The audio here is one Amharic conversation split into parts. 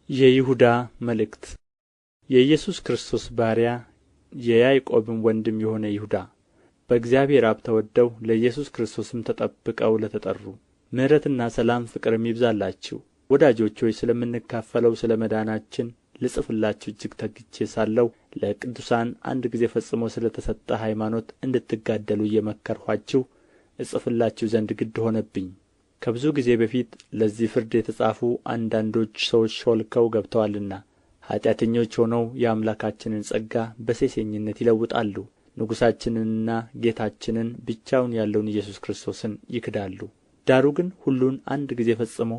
የይሁዳ መልእክት። የኢየሱስ ክርስቶስ ባሪያ የያዕቆብም ወንድም የሆነ ይሁዳ፣ በእግዚአብሔር አብ ተወደው ለኢየሱስ ክርስቶስም ተጠብቀው ለተጠሩ ምሕረትና ሰላም ፍቅርም ይብዛላችሁ። ወዳጆች ሆይ ስለምንካፈለው ስለ መዳናችን ልጽፍላችሁ እጅግ ተግቼ ሳለሁ ለቅዱሳን አንድ ጊዜ ፈጽሞ ስለ ተሰጠ ሃይማኖት እንድትጋደሉ እየመከርኋችሁ እጽፍላችሁ ዘንድ ግድ ሆነብኝ። ከብዙ ጊዜ በፊት ለዚህ ፍርድ የተጻፉ አንዳንዶች ሰዎች ሾልከው ገብተዋልና ኃጢአተኞች ሆነው የአምላካችንን ጸጋ በሴሰኝነት ይለውጣሉ፣ ንጉሣችንንና ጌታችንን ብቻውን ያለውን ኢየሱስ ክርስቶስን ይክዳሉ። ዳሩ ግን ሁሉን አንድ ጊዜ ፈጽሞ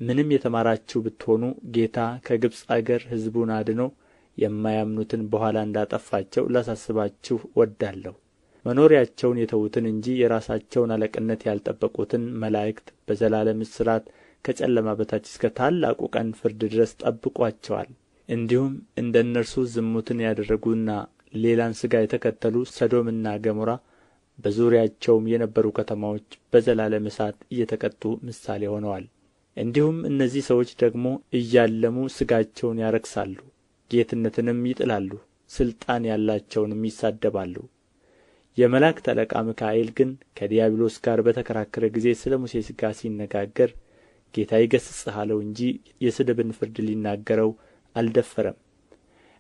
ምንም የተማራችሁ ብትሆኑ ጌታ ከግብፅ አገር ሕዝቡን አድኖ የማያምኑትን በኋላ እንዳጠፋቸው ላሳስባችሁ እወዳለሁ። መኖሪያቸውን የተዉትን እንጂ የራሳቸውን አለቅነት ያልጠበቁትን መላእክት በዘላለም እስራት ከጨለማ በታች እስከ ታላቁ ቀን ፍርድ ድረስ ጠብቆአቸዋል። እንዲሁም እንደ እነርሱ ዝሙትን ያደረጉና ሌላን ሥጋ የተከተሉ ሰዶምና ገሞራ በዙሪያቸውም የነበሩ ከተማዎች በዘላለም እሳት እየተቀጡ ምሳሌ ሆነዋል። እንዲሁም እነዚህ ሰዎች ደግሞ እያለሙ ሥጋቸውን ያረክሳሉ፣ ጌትነትንም ይጥላሉ፣ ሥልጣን ያላቸውንም ይሳደባሉ። የመላእክት አለቃ ሚካኤል ግን ከዲያብሎስ ጋር በተከራከረ ጊዜ ስለ ሙሴ ሥጋ ሲነጋገር ጌታ ይገሥጽህ አለው እንጂ የስድብን ፍርድ ሊናገረው አልደፈረም።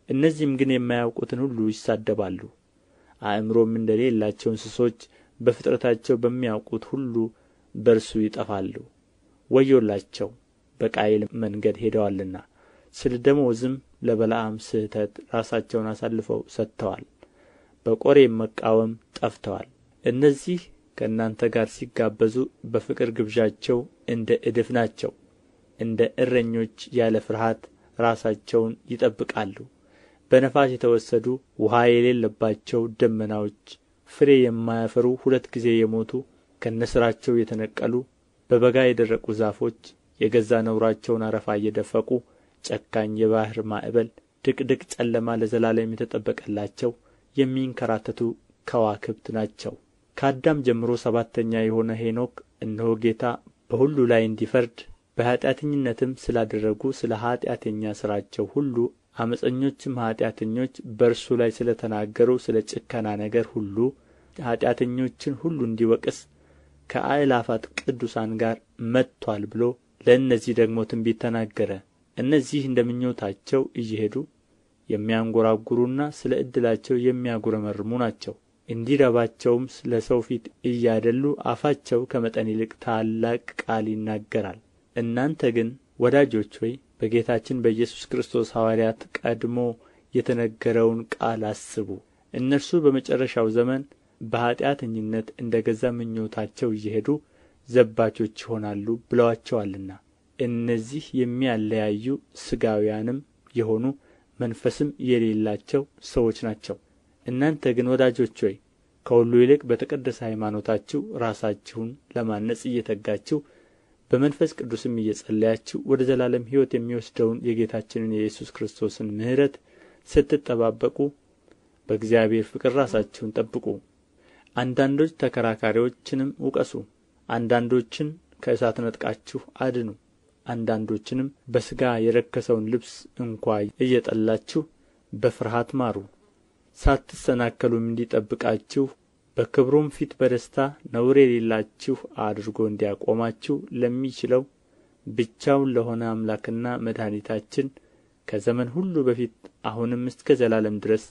እነዚህም ግን የማያውቁትን ሁሉ ይሳደባሉ፣ አእምሮም እንደሌላቸው እንስሶች በፍጥረታቸው በሚያውቁት ሁሉ በእርሱ ይጠፋሉ። ወዮላቸው! በቃየል መንገድ ሄደዋልና ስለ ደመወዝም ለበለዓም ስሕተት ራሳቸውን አሳልፈው ሰጥተዋል፣ በቆሬም መቃወም ጠፍተዋል። እነዚህ ከእናንተ ጋር ሲጋበዙ በፍቅር ግብዣቸው እንደ እድፍ ናቸው። እንደ እረኞች ያለ ፍርሃት ራሳቸውን ይጠብቃሉ። በነፋስ የተወሰዱ ውኃ የሌለባቸው ደመናዎች፣ ፍሬ የማያፈሩ ሁለት ጊዜ የሞቱ ከነሥራቸው የተነቀሉ በበጋ የደረቁ ዛፎች፣ የገዛ ነውራቸውን አረፋ እየደፈቁ ጨካኝ የባሕር ማዕበል፣ ድቅድቅ ጨለማ ለዘላለም የተጠበቀላቸው የሚንከራተቱ ከዋክብት ናቸው። ከአዳም ጀምሮ ሰባተኛ የሆነ ሄኖክ እነሆ ጌታ በሁሉ ላይ እንዲፈርድ በኃጢአተኝነትም ስላደረጉ ስለ ኃጢአተኛ ሥራቸው ሁሉ ዓመፀኞችም ኃጢአተኞች በእርሱ ላይ ስለ ተናገሩ ስለ ጭከና ነገር ሁሉ ኃጢአተኞችን ሁሉ እንዲወቅስ ከአእላፋት ቅዱሳን ጋር መጥቶአል ብሎ ለእነዚህ ደግሞ ትንቢት ተናገረ። እነዚህ እንደ ምኞታቸው እየሄዱ የሚያንጐራጕሩና ስለ ዕድላቸው የሚያጕረመርሙ ናቸው። እንዲረባቸውም ለሰው ፊት እያደሉ አፋቸው ከመጠን ይልቅ ታላቅ ቃል ይናገራል። እናንተ ግን ወዳጆች ሆይ በጌታችን በኢየሱስ ክርስቶስ ሐዋርያት ቀድሞ የተነገረውን ቃል አስቡ። እነርሱ በመጨረሻው ዘመን በኃጢአተኝነት እንደ ገዛ ምኞታቸው እየሄዱ ዘባቾች ይሆናሉ ብለዋቸዋልና። እነዚህ የሚያለያዩ ሥጋውያንም የሆኑ መንፈስም የሌላቸው ሰዎች ናቸው። እናንተ ግን ወዳጆች ሆይ ከሁሉ ይልቅ በተቀደሰ ሃይማኖታችሁ ራሳችሁን ለማነጽ እየተጋችሁ በመንፈስ ቅዱስም እየጸለያችሁ ወደ ዘላለም ሕይወት የሚወስደውን የጌታችንን የኢየሱስ ክርስቶስን ምሕረት ስትጠባበቁ በእግዚአብሔር ፍቅር ራሳችሁን ጠብቁ። አንዳንዶች ተከራካሪዎችንም ውቀሱ፣ አንዳንዶችን ከእሳት ነጥቃችሁ አድኑ፣ አንዳንዶችንም በሥጋ የረከሰውን ልብስ እንኳ እየጠላችሁ በፍርሃት ማሩ። ሳትሰናከሉም እንዲጠብቃችሁ በክብሩም ፊት በደስታ ነውር የሌላችሁ አድርጎ እንዲያቆማችሁ ለሚችለው ብቻውን ለሆነ አምላክና መድኃኒታችን ከዘመን ሁሉ በፊት አሁንም እስከ ዘላለም ድረስ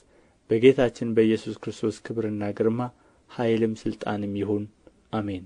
በጌታችን በኢየሱስ ክርስቶስ ክብርና ግርማ ኃይልም ሥልጣንም ይሁን፣ አሜን።